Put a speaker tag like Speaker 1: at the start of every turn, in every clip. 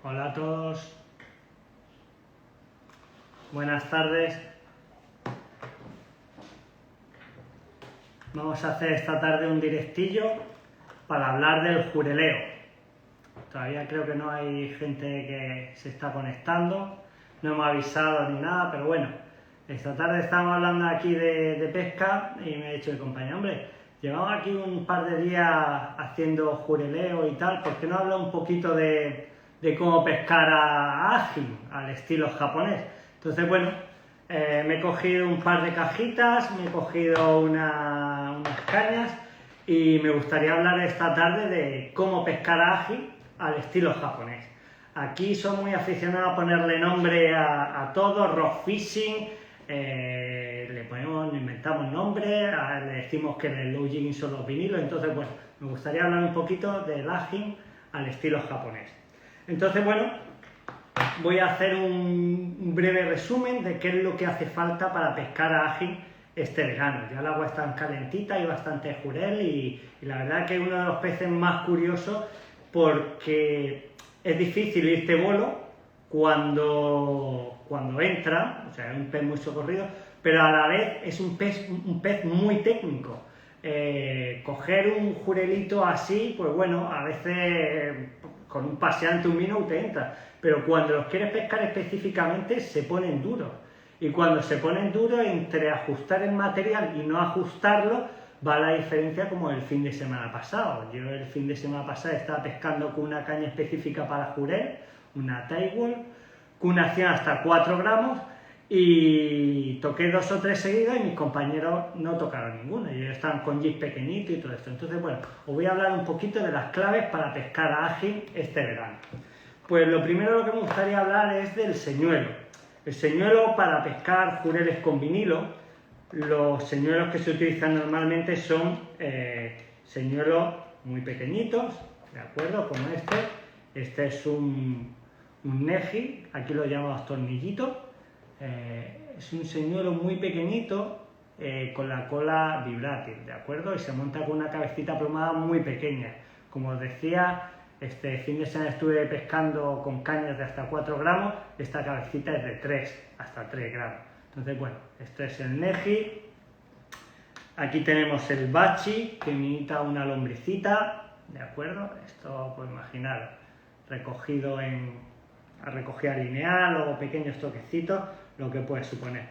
Speaker 1: Hola a todos, buenas tardes. Vamos a hacer esta tarde un directillo para hablar del jureleo. Todavía creo que no hay gente que se está conectando, no hemos avisado ni nada, pero bueno, esta tarde estamos hablando aquí de pesca y me ha dicho el compañero, hombre, llevamos aquí un par de días haciendo jureleo y tal, ¿por qué no habla un poquito de cómo pescar a ají, al estilo japonés? Entonces, bueno, me he cogido un par de cajitas, me he cogido unas cañas y me gustaría hablar esta tarde de cómo pescar a ají al estilo japonés. Aquí son muy aficionados a ponerle nombre a todo, rock fishing, le inventamos nombre, le decimos que el low jigging son los vinilos. Entonces, bueno, me gustaría hablar un poquito del ají al estilo japonés. Entonces, bueno, voy a hacer un breve resumen de qué es lo que hace falta para pescar a ají este verano. Ya el agua está calentita y bastante jurel y la verdad que es uno de los peces más curiosos porque es difícil irte bolo cuando entra, o sea, es un pez muy socorrido, pero a la vez es un pez muy técnico. Coger un jurelito así, pues bueno, a veces con un paseante, un minnow te entra, pero cuando los quieres pescar específicamente se ponen duros. Y cuando se ponen duros, entre ajustar el material y no ajustarlo, va la diferencia como el fin de semana pasado. Yo el fin de semana pasado estaba pescando con una caña específica para jurel, una Taiwol, con una acción hasta 4 gramos, y toqué 2 o 3 seguidas y mis compañeros no tocaron ninguno, y ellos estaban con jig pequeñito y todo esto. Entonces, bueno, os voy a hablar un poquito de las claves para pescar a ají este verano. Pues lo primero lo que me gustaría hablar es del señuelo. El señuelo para pescar jureles con vinilo. Los señuelos que se utilizan normalmente son señuelos muy pequeñitos, ¿de acuerdo? Como este. Este es un neji, aquí lo llamamos tornillito. Es un señuelo muy pequeñito con la cola vibrátil, ¿de acuerdo? Y se monta con una cabecita plomada muy pequeña. Como os decía, este fin de semana estuve pescando con cañas de hasta 4 gramos, esta cabecita es de 3 hasta 3 gramos. Entonces, bueno, este es el neji. Aquí tenemos el bachi, que imita una lombricita, ¿de acuerdo? Esto, pues imaginar, recogido a recogida lineal o pequeños toquecitos, lo que puede suponer.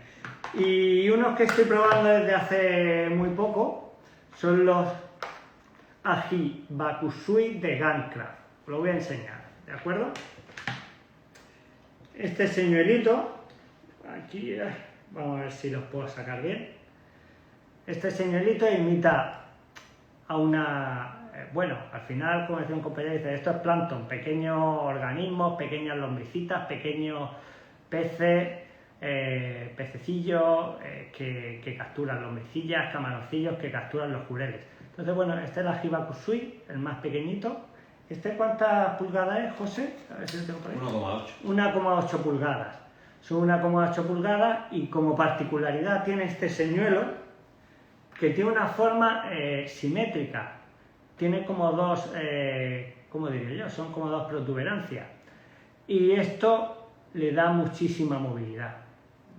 Speaker 1: Y unos que estoy probando desde hace muy poco son los ají bakusui de Gun-Craft. Os lo voy a enseñar, ¿de acuerdo? Este señuelito, aquí, vamos a ver si los puedo sacar bien. Este señuelito imita a una, bueno, al final, como decía un compañero, dice, esto es plancton, pequeños organismos, pequeñas lombricitas, pequeños peces, pececillos que capturan lombricillas, camaroncillos que capturan los jureles. Entonces, bueno, este es el ají bakusui, el más pequeñito. ¿Este cuántas pulgadas es, José? A ver si lo tengo por ahí. 1,8. 1,8 pulgadas. Son 1,8 pulgadas y como particularidad tiene este señuelo que tiene una forma simétrica. Tiene como dos, ¿cómo diría yo? Son como dos protuberancias. Y esto le da muchísima movilidad,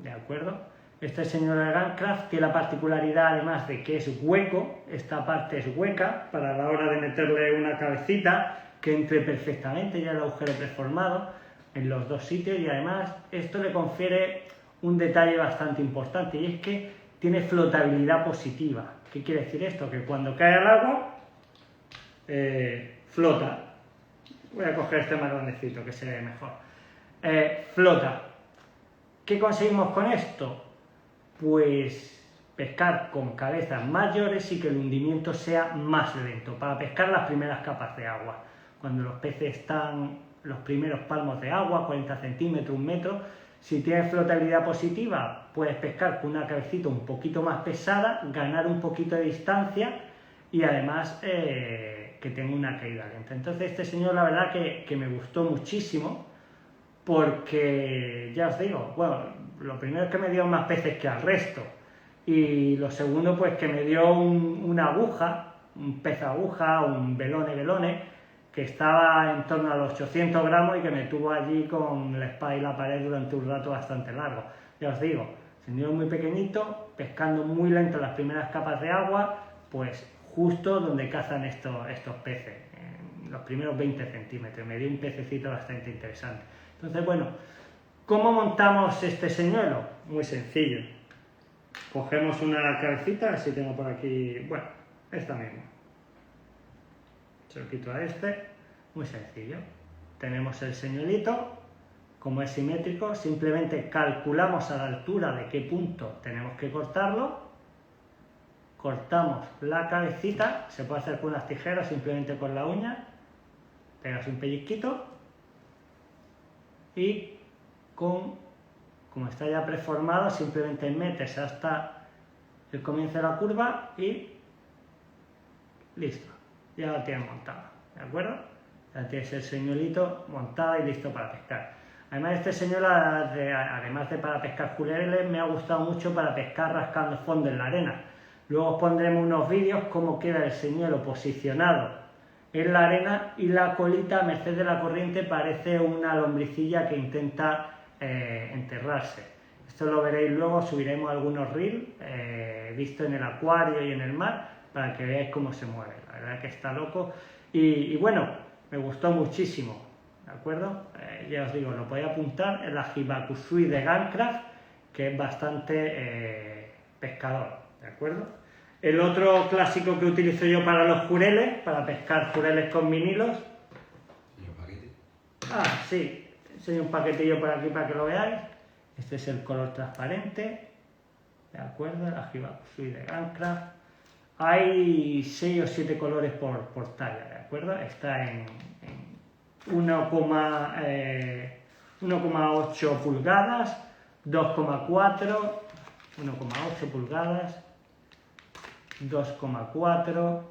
Speaker 1: ¿de acuerdo? Este señuelo de Gun-Craft tiene la particularidad, además de que es hueco, esta parte es hueca, para la hora de meterle una cabecita, que entre perfectamente ya el agujero preformado en los dos sitios, y además esto le confiere un detalle bastante importante, y es que tiene flotabilidad positiva. ¿Qué quiere decir esto? Que cuando cae al agua, flota. Voy a coger este más grandecito, que se ve mejor. Flota. ¿Qué conseguimos con esto? Pues pescar con cabezas mayores y que el hundimiento sea más lento, para pescar las primeras capas de agua. Cuando los peces están los primeros palmos de agua, 40 centímetros, 1 metro, si tienes flotabilidad positiva, puedes pescar con una cabecita un poquito más pesada, ganar un poquito de distancia y además que tenga una caída lenta. Entonces este señor, la verdad que me gustó muchísimo, porque ya os digo, bueno, lo primero es que me dio más peces que al resto, y lo segundo, pues que me dio una aguja, un pez aguja, un velone, que estaba en torno a los 800 gramos y que me tuvo allí con la espada y la pared durante un rato bastante largo. Ya os digo, señuelo muy pequeñito, pescando muy lento las primeras capas de agua, pues justo donde cazan estos peces, en los primeros 20 centímetros. Me dio un pececito bastante interesante. Entonces, bueno, ¿cómo montamos este señuelo? Muy sencillo. Cogemos una cabecita, a ver si tengo por aquí, bueno, esta misma. Se lo quito a este, muy sencillo. Tenemos el señuelito, como es simétrico, simplemente calculamos a la altura de qué punto tenemos que cortarlo, cortamos la cabecita, se puede hacer con unas tijeras, simplemente con la uña, pegas un pellizquito y como está ya preformado, simplemente metes hasta el comienzo de la curva y listo, ya lo tienes montado, ¿de acuerdo? Ya tienes el señuelito montado y listo para pescar. Además, este señuelo, además de para pescar jureles, me ha gustado mucho para pescar rascando fondo en la arena. Luego os pondremos unos vídeos cómo queda el señuelo posicionado en la arena y la colita, a merced de la corriente, parece una lombricilla que intenta enterrarse. Esto lo veréis luego, subiremos algunos reels visto en el acuario y en el mar para que veáis cómo se mueve. La verdad que está loco y bueno, me gustó muchísimo, ¿de acuerdo? Ya os digo, lo podéis apuntar en la Hibakusui de Guncraft, que es bastante pescador, ¿de acuerdo? El otro clásico que utilizo yo para los jureles, para pescar jureles con vinilos.
Speaker 2: ¿Y los paquetes?
Speaker 1: Ah, sí. Enseño un paquetillo por aquí para que lo veáis. Este es el color transparente, ¿de acuerdo? La Hibakusui de Guncraft. Hay 6 o 7 colores por talla, ¿de acuerdo? Está en 1,8 pulgadas, 2,4, 1,8 pulgadas, 2,4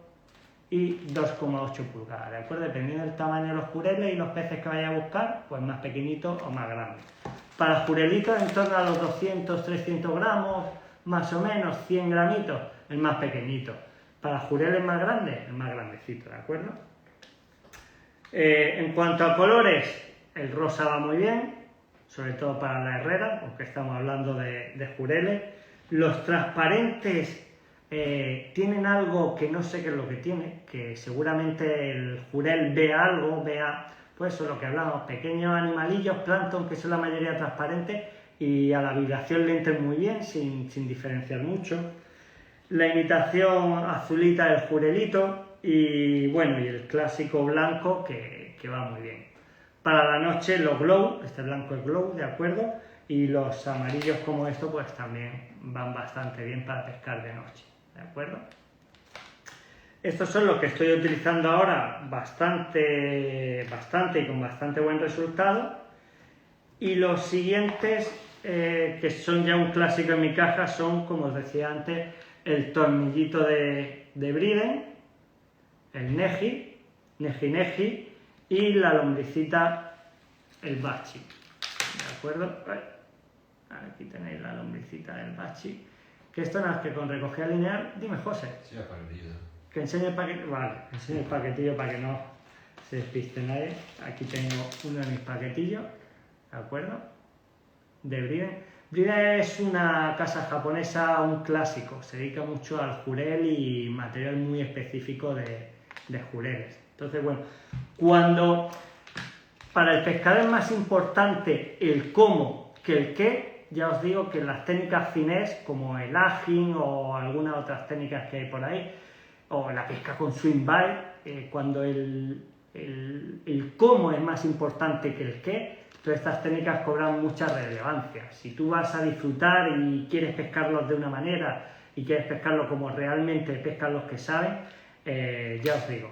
Speaker 1: y 2,8 pulgadas, ¿de acuerdo? Dependiendo del tamaño de los jureles y los peces que vaya a buscar, pues más pequeñitos o más grandes. Para jurelitos en torno a los 200, 300 gramos, más o menos, 100 gramitos, el más pequeñito. Para jureles más grandes, el más grandecito, ¿de acuerdo? En cuanto a colores, el rosa va muy bien, sobre todo para la herrera, porque estamos hablando de jureles. Los transparentes tienen algo que no sé qué es lo que tiene, que seguramente el jurel vea algo, pues eso es lo que hablamos, pequeños animalillos, plancton, que son la mayoría transparentes, y a la vibración le entran muy bien, sin diferenciar mucho. La imitación azulita del jurelito, y bueno, y el clásico blanco que va muy bien. Para la noche los glow, este blanco es glow, ¿de acuerdo? Y los amarillos como esto pues también van bastante bien para pescar de noche, ¿de acuerdo? Estos son los que estoy utilizando ahora bastante y con bastante buen resultado. Y los siguientes, que son ya un clásico en mi caja, son, como os decía antes, el tornillito de Briden, el Neji y la lombricita, el Bachi, ¿de acuerdo? Aquí tenéis la lombricita del Bachi, que esto nada más que con recogida lineal. Dime, José.
Speaker 2: Sí, el paquetillo.
Speaker 1: Que enseñe el paquetillo. Vale, enseñe el paquetillo para que no se despiste nadie. Aquí tengo uno de mis paquetillos, ¿de acuerdo? De Briden. Briden es una casa japonesa, un clásico. Se dedica mucho al jurel y material muy específico de jureles. Entonces, bueno, cuando para el pescador es más importante el cómo que el qué, ya os digo que las técnicas finés, como el aging o algunas otras técnicas que hay por ahí, o la pesca con swing bait, cuando el cómo es más importante que el qué, todas estas técnicas cobran mucha relevancia. Si tú vas a disfrutar y quieres pescarlos de una manera y quieres pescarlos como realmente pescan los que saben, ya os digo,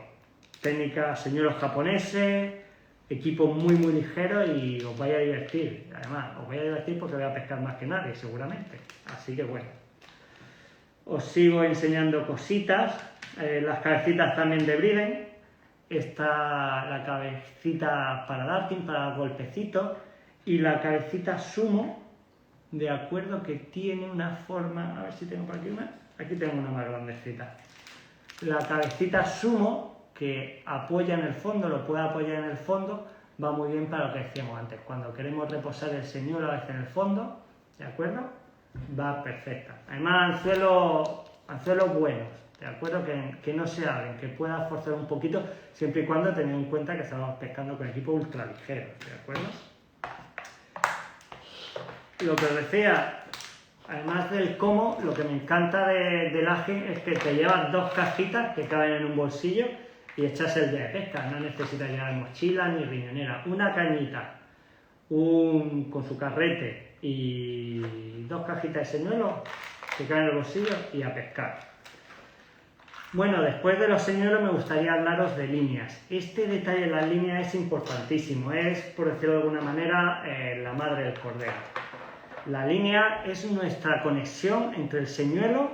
Speaker 1: técnicas, señuelos japoneses, equipos muy ligeros, y os vais a divertir. Además, os vais a divertir porque voy a pescar más que nadie, seguramente. Así que bueno, os sigo enseñando cositas. Las cabecitas también de Briden. Está la cabecita para darting, para golpecitos, y la cabecita sumo, de acuerdo, que tiene una forma, a ver si tengo por aquí una, aquí tengo una más grandecita. La cabecita sumo, que apoya en el fondo, lo puede apoyar en el fondo, va muy bien para lo que decíamos antes. Cuando queremos reposar el señuelo a veces en el fondo, ¿de acuerdo? Va perfecta. Además, anzuelos buenos, ¿de acuerdo? Que no se abren, que pueda forzar un poquito, siempre y cuando teniendo en cuenta que estamos pescando con equipos ultraligeros, ¿de acuerdo? Lo que os decía, además del cómo, lo que me encanta del Agile es que te llevas 2 cajitas que caben en un bolsillo y echas el día de pesca. No necesitas llevar mochila ni riñonera. Una cañita, con su carrete y 2 cajitas de señuelo que caben en el bolsillo y a pescar. Bueno, después de los señuelos me gustaría hablaros de líneas. Este detalle de las líneas es importantísimo. Es, por decirlo de alguna manera, la madre del cordero. La línea es nuestra conexión entre el señuelo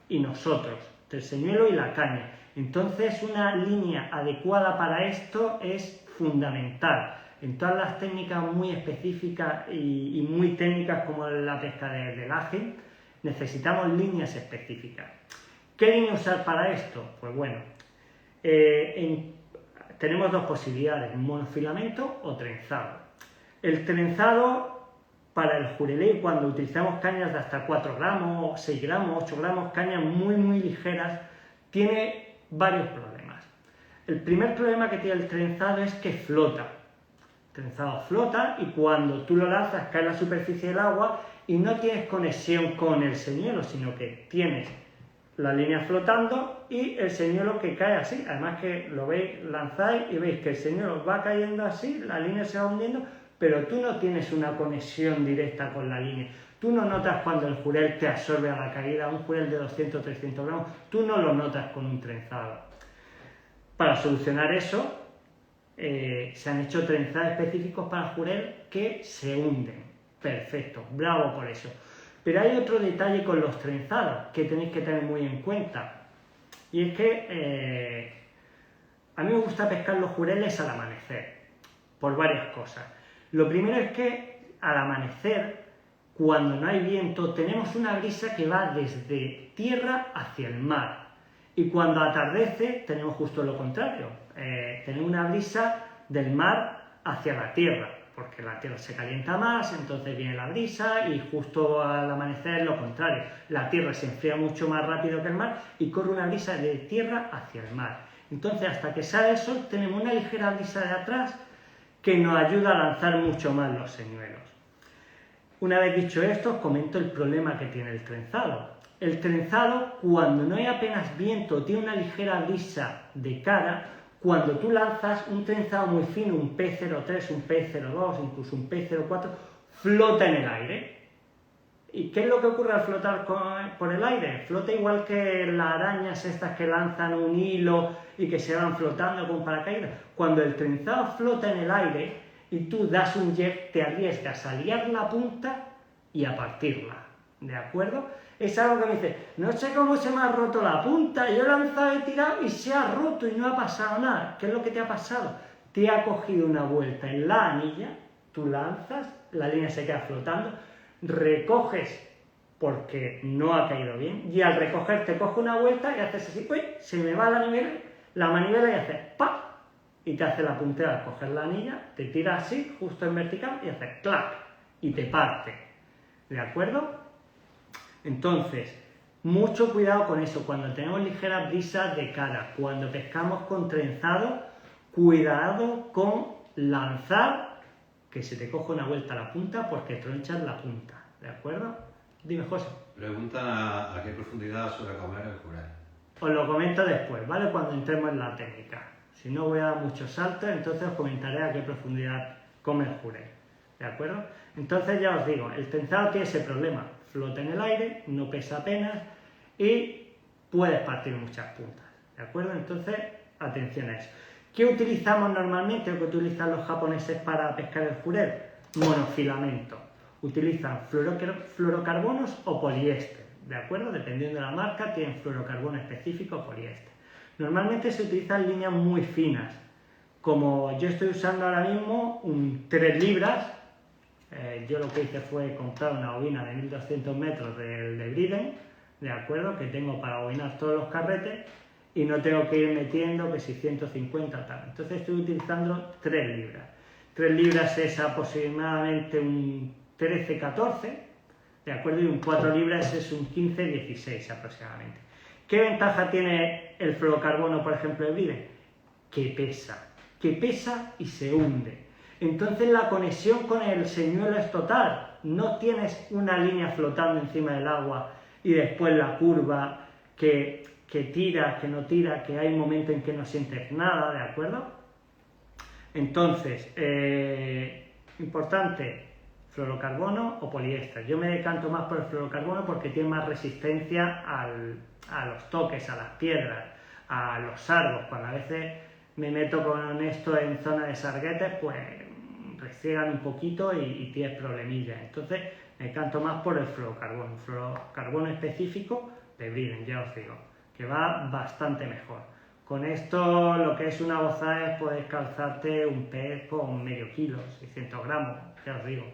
Speaker 1: y nosotros, entre el señuelo y la caña. Entonces, una línea adecuada para esto es fundamental. En todas las técnicas muy específicas y muy técnicas como la pesca del Agile, necesitamos líneas específicas. ¿Qué línea usar para esto? Pues bueno, tenemos 2 posibilidades, monofilamento o trenzado. El trenzado, para el jureleo, cuando utilizamos cañas de hasta 4 gramos, 6 gramos, 8 gramos, cañas muy ligeras, tiene varios problemas. El primer problema que tiene el trenzado es que flota. El trenzado flota y cuando tú lo lanzas cae a la superficie del agua y no tienes conexión con el señuelo, sino que tienes la línea flotando y el señuelo que cae así. Además que lo veis, lanzáis y veis que el señuelo va cayendo así, la línea se va hundiendo, pero tú no tienes una conexión directa con la línea. Tú no notas cuando el jurel te absorbe a la caída, un jurel de 200 o 300 gramos, tú no lo notas con un trenzado. Para solucionar eso, se han hecho trenzados específicos para jurel que se hunden. Perfecto, bravo por eso. Pero hay otro detalle con los trenzados que tenéis que tener muy en cuenta. Y es que a mí me gusta pescar los jureles al amanecer, por varias cosas. Lo primero es que al amanecer, cuando no hay viento, tenemos una brisa que va desde tierra hacia el mar. Y cuando atardece, tenemos justo lo contrario. Tenemos una brisa del mar hacia la tierra, porque la tierra se calienta más, entonces viene la brisa y justo al amanecer es lo contrario. La tierra se enfría mucho más rápido que el mar y corre una brisa de tierra hacia el mar. Entonces, hasta que sale el sol, tenemos una ligera brisa de atrás que nos ayuda a lanzar mucho más los señuelos. Una vez dicho esto, os comento el problema que tiene el trenzado. El trenzado, cuando no hay apenas viento, tiene una ligera brisa de cara. Cuando tú lanzas un trenzado muy fino, un P03, un P02, incluso un P04, flota en el aire. ¿Y qué es lo que ocurre al flotar por el aire? Flota igual que las arañas estas que lanzan un hilo y que se van flotando con paracaídas. Cuando el trenzado flota en el aire y tú das un jet, te arriesgas a liar la punta y a partirla. ¿De acuerdo? Es algo que me dice, no sé cómo se me ha roto la punta, yo he lanzado, he tirado y se ha roto y no ha pasado nada. ¿Qué es lo que te ha pasado? Te ha cogido una vuelta en la anilla, tú lanzas, la línea se queda flotando, recoges porque no ha caído bien y al recoger te coge una vuelta y haces así, uy, se me va la manivela y haces ¡pa! Y te hace la puntera al coger la anilla, te tira así, justo en vertical y haces ¡clac! Y te parte. ¿De acuerdo? Entonces, mucho cuidado con eso. Cuando tenemos ligeras brisas de cara, cuando pescamos con trenzado, cuidado con lanzar, que se te coge una vuelta a la punta porque tronchas la punta. ¿De acuerdo? Dime, José.
Speaker 2: Preguntan a qué profundidad suele comer el jurel.
Speaker 1: Os lo comento después, ¿vale? Cuando entremos en la técnica. Si no voy a dar muchos saltos, entonces os comentaré a qué profundidad come el jurel. ¿De acuerdo? Entonces ya os digo, el trenzado tiene ese problema. Flota en el aire, no pesa apenas y puedes partir muchas puntas. ¿De acuerdo? Entonces, atención a eso. ¿Qué utilizamos normalmente o qué utilizan los japoneses para pescar el jurel? Monofilamento. Utilizan fluorocarbonos o poliéster. ¿De acuerdo? Dependiendo de la marca, tienen fluorocarbono específico o poliéster. Normalmente se utilizan líneas muy finas. Como yo estoy usando ahora mismo un 3 libras, yo lo que hice fue comprar una bobina de 1200 metros de Briden, ¿de acuerdo? Que tengo para bobinar todos los carretes y no tengo que ir metiendo que si 150 tal. Entonces estoy utilizando 3 libras. 3 libras es aproximadamente un 13-14, ¿de acuerdo? Y un 4 libras es un 15-16 aproximadamente. ¿Qué ventaja tiene el fluorocarbono, por ejemplo, de Bride? Que pesa y se hunde. Entonces la conexión con el señuelo es total. No tienes una línea flotando encima del agua y después la curva que tira, que no tira, que hay un momento en que no sientes nada, ¿de acuerdo? Entonces, importante, fluorocarbono o poliéster. Yo me decanto más por el fluorocarbono porque tiene más resistencia a los toques, a las piedras, a los sargos. Cuando a veces me meto con esto en zona de sarguetes, pues restriegan un poquito y tienes problemillas. Entonces me decanto más por el fluorocarbono específico de Bride, ya os digo, que va bastante mejor. Con esto lo que es una bozal es poder calzarte un pez con medio kilo, 600 gramos, ya os digo.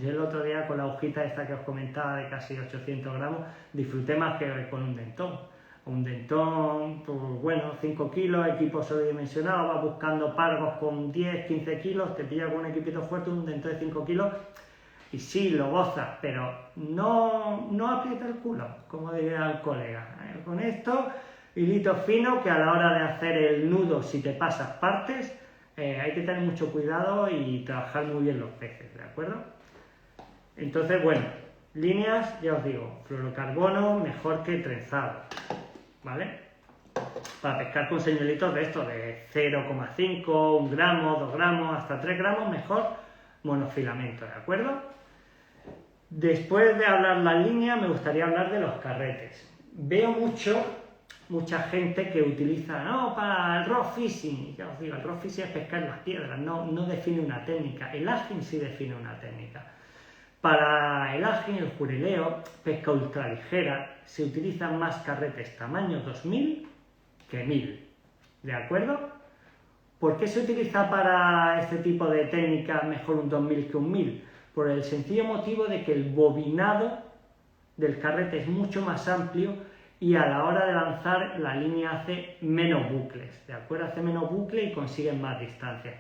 Speaker 1: Yo el otro día con la hojita esta que os comentaba de casi 800 gramos disfruté más que con un dentón. Un dentón, pues bueno, 5 kilos, equipo sobredimensionado, vas buscando pargos con 10, 15 kilos, te pilla con un equipito fuerte, un dentón de 5 kilos y sí, lo gozas, pero no aprieta el culo, como diría el colega. Con esto, hilito fino que a la hora de hacer el nudo, si te pasas partes, hay que tener mucho cuidado y trabajar muy bien los peces, ¿de acuerdo? Entonces, bueno, líneas, ya os digo, fluorocarbono mejor que trenzado, ¿vale? Para pescar con señuelitos de estos, de 0,5, 1 gramo, 2 gramos, hasta 3 gramos, mejor monofilamento, ¿de acuerdo? Después de hablar las líneas, me gustaría hablar de los carretes. Veo mucha gente que utiliza, no, para el rock fishing, ya os digo, el rock fishing es pescar las piedras, no define una técnica. El ajín sí define una técnica. Para el ajín, el jureleo, pesca ultraligera, se utilizan más carretes tamaño 2000 que 1000, ¿de acuerdo? ¿Por qué se utiliza para este tipo de técnica mejor un 2000 que un 1000? Por el sencillo motivo de que el bobinado del carrete es mucho más amplio y a la hora de lanzar la línea hace menos bucles, ¿de acuerdo? Hace menos bucles y consiguen más distancia.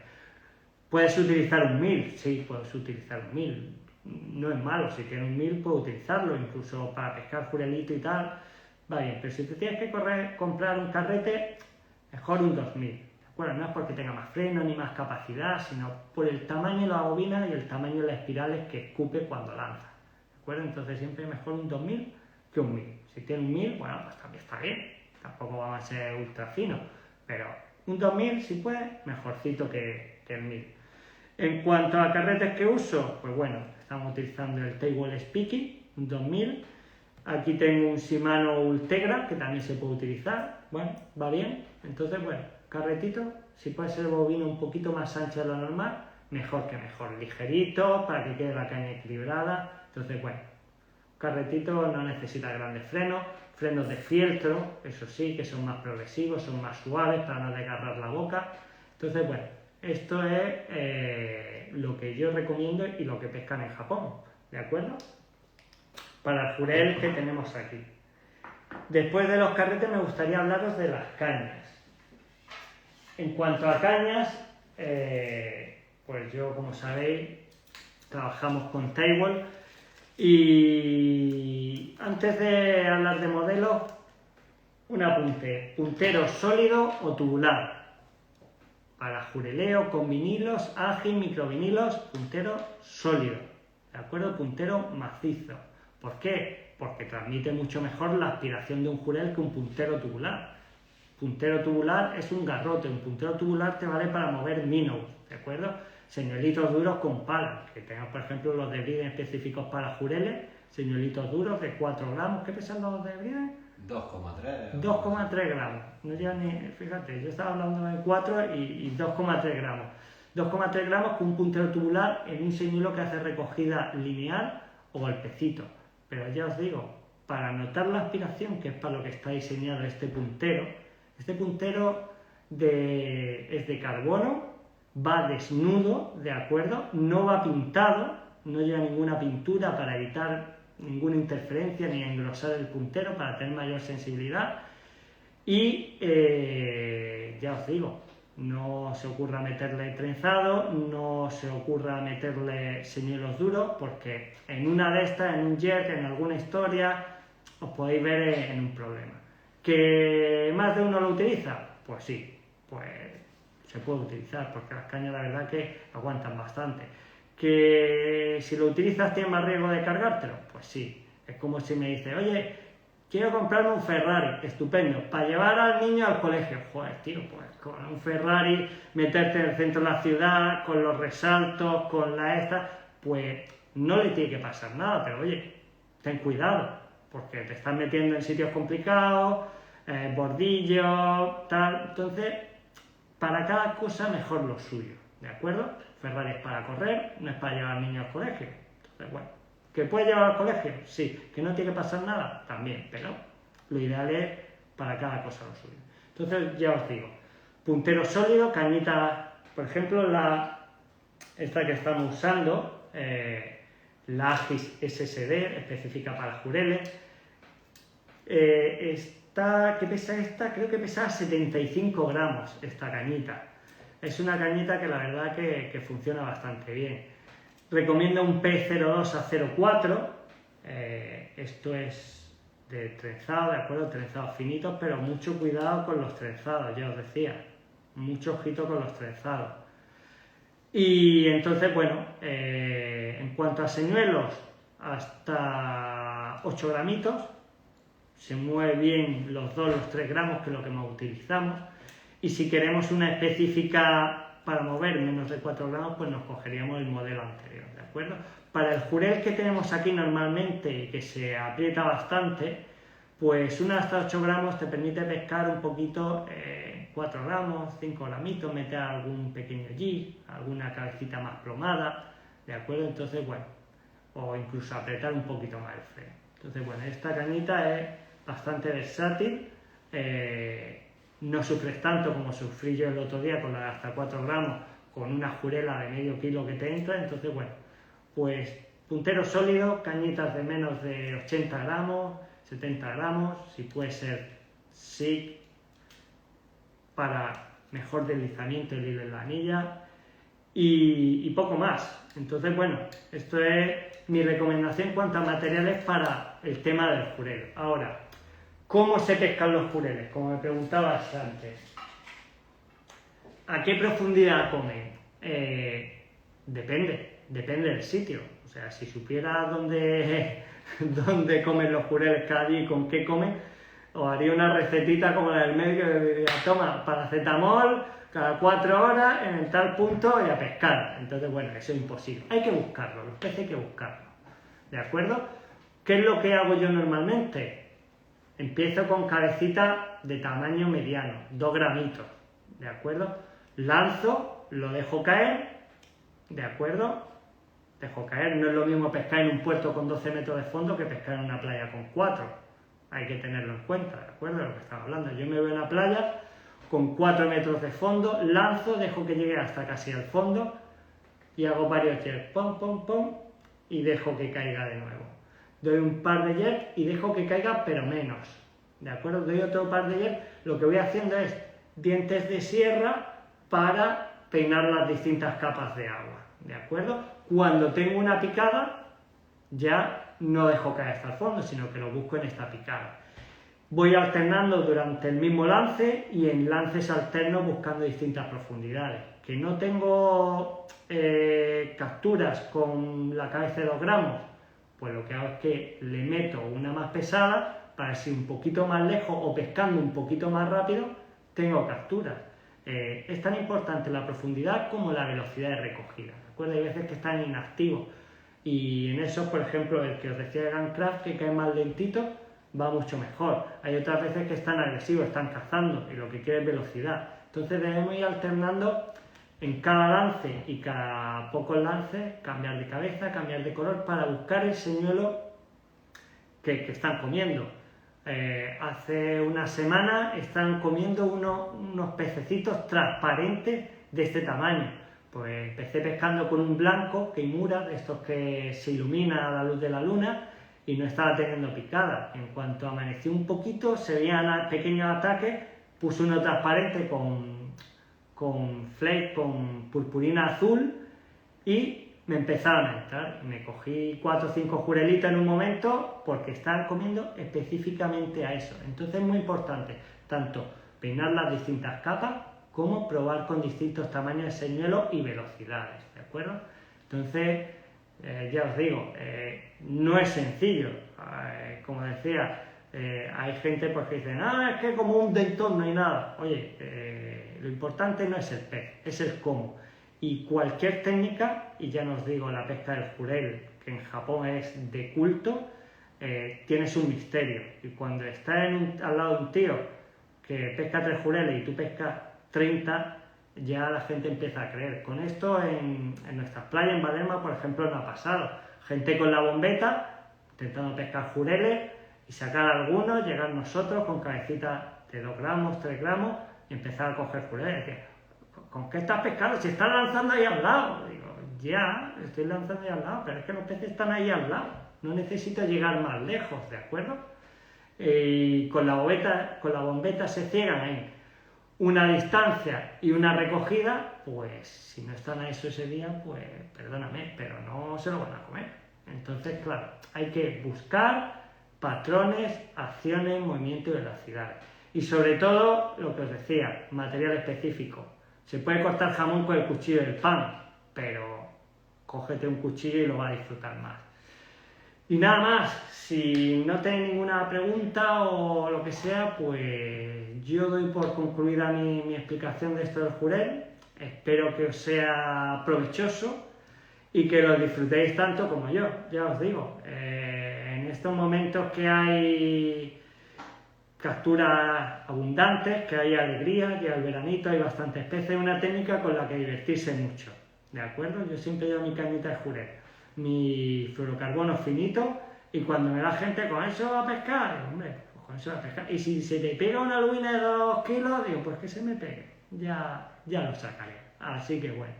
Speaker 1: ¿Puedes utilizar un 1000? Sí, puedes utilizar un 1000. No es malo, si tienes un 1000 puedes utilizarlo, incluso para pescar jurelito y tal, va bien. Pero si te tienes que comprar un carrete, mejor un 2000. Bueno, no es porque tenga más freno ni más capacidad, sino por el tamaño de la bobina y el tamaño de las espirales que escupe cuando lanza. ¿De acuerdo? Entonces siempre es mejor un 2000 que un 1000. Si tiene un 1000, bueno, pues también está bien. Tampoco va a ser ultra fino. Pero un 2000, si puede, mejorcito que el 1000. En cuanto a carretes que uso, pues bueno, estamos utilizando el Taiwell Speaky, un 2000. Aquí tengo un Shimano Ultegra, que también se puede utilizar. Bueno, va bien. Entonces, bueno, carretito, si puede ser bobina un poquito más ancha de lo normal, mejor que mejor. Ligerito, para que quede la caña equilibrada. Entonces, bueno, carretito no necesita grandes frenos de fieltro, eso sí, que son más progresivos, son más suaves para no desgarrar la boca. Entonces, bueno, esto es lo que yo recomiendo y lo que pescan en Japón, ¿de acuerdo? Para el jurel que tenemos aquí. Después de los carretes me gustaría hablaros de las cañas. En cuanto a cañas, pues yo, como sabéis, trabajamos con Taiwell y antes de hablar de modelos, un apunte: puntero sólido o tubular. Para jureleo con vinilos, ajín, microvinilos, puntero sólido, ¿de acuerdo? Puntero macizo. ¿Por qué? Porque transmite mucho mejor la aspiración de un jurel que un puntero tubular. Puntero tubular es un garrote, un puntero tubular te vale para mover minnows, ¿de acuerdo? Señuelitos duros con palas, que tenemos por ejemplo los de Bride específicos para jureles, señuelitos duros de 4 gramos. ¿Qué pesan los de Bride?
Speaker 2: 2,3.
Speaker 1: 2,3 gramos. No llega ni, fíjate, yo estaba hablando de 4 y 2,3 gramos. 2,3 gramos con un puntero tubular en un señuelo que hace recogida lineal o golpecito. Pero ya os digo, para notar la aspiración, que es para lo que está diseñado este puntero es de carbono, va desnudo, ¿de acuerdo? No va pintado, no lleva ninguna pintura para evitar ninguna interferencia ni engrosar el puntero para tener mayor sensibilidad. Y ya os digo, no se ocurra meterle trenzado, no se ocurra meterle señuelos duros, porque en una de estas, en un jet, en alguna historia, os podéis ver en un problema. ¿Que más de uno lo utiliza? Pues sí, pues se puede utilizar, porque las cañas la verdad que aguantan bastante. ¿Que si lo utilizas tienes más riesgo de cargártelo? Pues sí. Es como si me dices, oye, quiero comprarme un Ferrari, estupendo, para llevar al niño al colegio. Joder, tío, pues con un Ferrari, meterte en el centro de la ciudad, con los resaltos, con la esta, pues no le tiene que pasar nada, pero oye, ten cuidado, porque te estás metiendo en sitios complicados, bordillos, tal. Entonces, para cada cosa mejor lo suyo, ¿de acuerdo? Ferrari es para correr, no es para llevar al niño al colegio. Entonces, bueno, ¿que puede llevar al colegio? Sí. ¿Que no tiene que pasar nada? También, pero lo ideal es para cada cosa lo suyo. Entonces, ya os digo, puntero sólido, cañita, por ejemplo, esta que estamos usando, la Agis SSD, específica para jureles. ¿Qué pesa esta? Creo que pesa 75 gramos esta cañita. Es una cañita que la verdad que funciona bastante bien. Recomiendo un P02 a 04. Esto es de trenzado, ¿de acuerdo? Trenzados finitos, pero mucho cuidado con los trenzados, ya os decía. Mucho ojito con los trenzados. Y entonces, bueno, en cuanto a señuelos, hasta 8 gramitos. Se mueve bien los 2, los 3 gramos, que es lo que más utilizamos. Y si queremos una específica para mover menos de 4 gramos, pues nos cogeríamos el modelo anterior, ¿de acuerdo? Para el jurel que tenemos aquí normalmente, que se aprieta bastante, pues una hasta 8 gramos te permite pescar un poquito 4 gramos, 5 gramitos, meter algún pequeño jig, alguna cabecita más plomada, ¿de acuerdo? Entonces, bueno, o incluso apretar un poquito más el freno. Entonces, bueno, esta cañita es bastante versátil, no sufres tanto como sufrí yo el otro día con la de hasta 4 gramos, con una jurela de medio kilo que te entra. Entonces, bueno, pues puntero sólido, cañitas de menos de 80 gramos, 70 gramos, si puede ser SIG para mejor deslizamiento del hilo en la anilla y poco más. Entonces, bueno, esto es mi recomendación en cuanto a materiales para el tema del jurel. Ahora, ¿cómo se pescan los jureles? Como me preguntabas antes. ¿A qué profundidad comen? Depende del sitio. O sea, si supiera dónde comen los jureles cada día y con qué comen, os haría una recetita como la del médico que diría, toma, paracetamol cada 4 horas en tal punto y a pescar. Entonces, bueno, eso es imposible. Hay que buscarlo, los peces hay que buscarlo. ¿De acuerdo? ¿Qué es lo que hago yo normalmente? Empiezo con cabecita de tamaño mediano, 2 gramitos, ¿de acuerdo? Lanzo, lo dejo caer, ¿de acuerdo? Dejo caer, no es lo mismo pescar en un puerto con 12 metros de fondo que pescar en una playa con 4. Hay que tenerlo en cuenta, ¿de acuerdo? De lo que estaba hablando. Yo me voy a una playa con 4 metros de fondo, lanzo, dejo que llegue hasta casi al fondo y hago varios jerks, pom, pom, pom, y dejo que caiga de nuevo. Doy un par de jerks y dejo que caiga, pero menos, ¿de acuerdo? Doy otro par de jerks, lo que voy haciendo es dientes de sierra para peinar las distintas capas de agua, ¿de acuerdo? Cuando tengo una picada, ya no dejo caer hasta el fondo, sino que lo busco en esta picada. Voy alternando durante el mismo lance y en lances alternos buscando distintas profundidades. Que no tengo capturas con la cabeza de 2 gramos, pues lo que hago es que le meto una más pesada para si un poquito más lejos o pescando un poquito más rápido tengo capturas. Es tan importante la profundidad como la velocidad de recogida, ¿de acuerdo? Hay veces que están inactivos y en esos, por ejemplo, el que os decía de Guncraft, que cae más lentito, va mucho mejor. Hay otras veces que están agresivos, están cazando y lo que quiere es velocidad. Entonces debemos ir alternando en cada lance y cada pocos lances, cambiar de cabeza, cambiar de color para buscar el señuelo que están comiendo. Hace una semana están comiendo unos pececitos transparentes de este tamaño. Pues empecé pescando con un blanco, Keimura, de estos que se ilumina a la luz de la luna, y no estaba teniendo picada. En cuanto amaneció un poquito, se veían pequeños ataques, puse uno transparente con flake, con purpurina azul y me empezaron a entrar. Me cogí 4 o 5 jurelitas en un momento porque estaban comiendo específicamente a eso. Entonces es muy importante tanto peinar las distintas capas como probar con distintos tamaños de señuelo y velocidades, ¿de acuerdo? Entonces, ya os digo, no es sencillo. Como decía, hay gente pues, que dice, es que como un dentón no hay nada. Oye, lo importante no es el pez, es el cómo. Y cualquier técnica, y ya no os digo la pesca del jurel, que en Japón es de culto, tiene su misterio. Y cuando estás al lado de un tío que pesca 3 jureles y tú pescas 30, ya la gente empieza a creer. Con esto en nuestras playas, en Balerma, por ejemplo, no ha pasado. Gente con la bombeta intentando pescar jureles y sacar algunos, llegar nosotros con cabecitas de 2 gramos, 3 gramos y empezar a coger jureles. ¿Con qué estás pescando? Si estás lanzando ahí al lado. Digo, ya, estoy lanzando ahí al lado, pero es que los peces están ahí al lado. No necesito llegar más lejos, ¿de acuerdo? Y con la bombeta se ciegan en una distancia y una recogida, pues si no están a eso ese día, pues perdóname, pero no se lo van a comer. Entonces, claro, hay que buscar patrones, acciones, movimiento y velocidad. Y sobre todo, lo que os decía, material específico. Se puede cortar jamón con el cuchillo del pan, pero cógete un cuchillo y lo vas a disfrutar más. Y nada más, si no tenéis ninguna pregunta o lo que sea, pues yo doy por concluida mi explicación de esto del jurel. Espero que os sea provechoso y que lo disfrutéis tanto como yo, ya os digo. En estos momentos que hay capturas abundantes, que hay alegría, que al veranito hay bastantes peces, es una técnica con la que divertirse mucho, ¿de acuerdo? Yo siempre llevo mi cañita de jurel, mi fluorocarbono finito, y cuando me da gente con eso va a pescar, digo, hombre, pues con eso va a pescar. Y si se te pega una lubina de 2 kilos, digo, pues que se me pegue, ya lo sacaré. Así que bueno,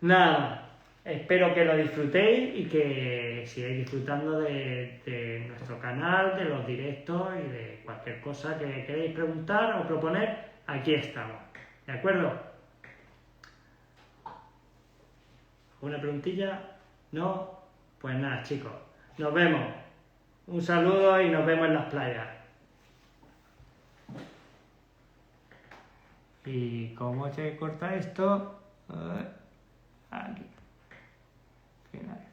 Speaker 1: nada, espero que lo disfrutéis y que sigáis disfrutando de nuestro canal, de los directos y de cualquier cosa que queréis preguntar o proponer, aquí estamos, ¿de acuerdo? ¿Una preguntilla? ¿No? Pues nada, chicos, nos vemos. Un saludo y nos vemos en las playas. ¿Y cómo se corta esto? Aquí. Final.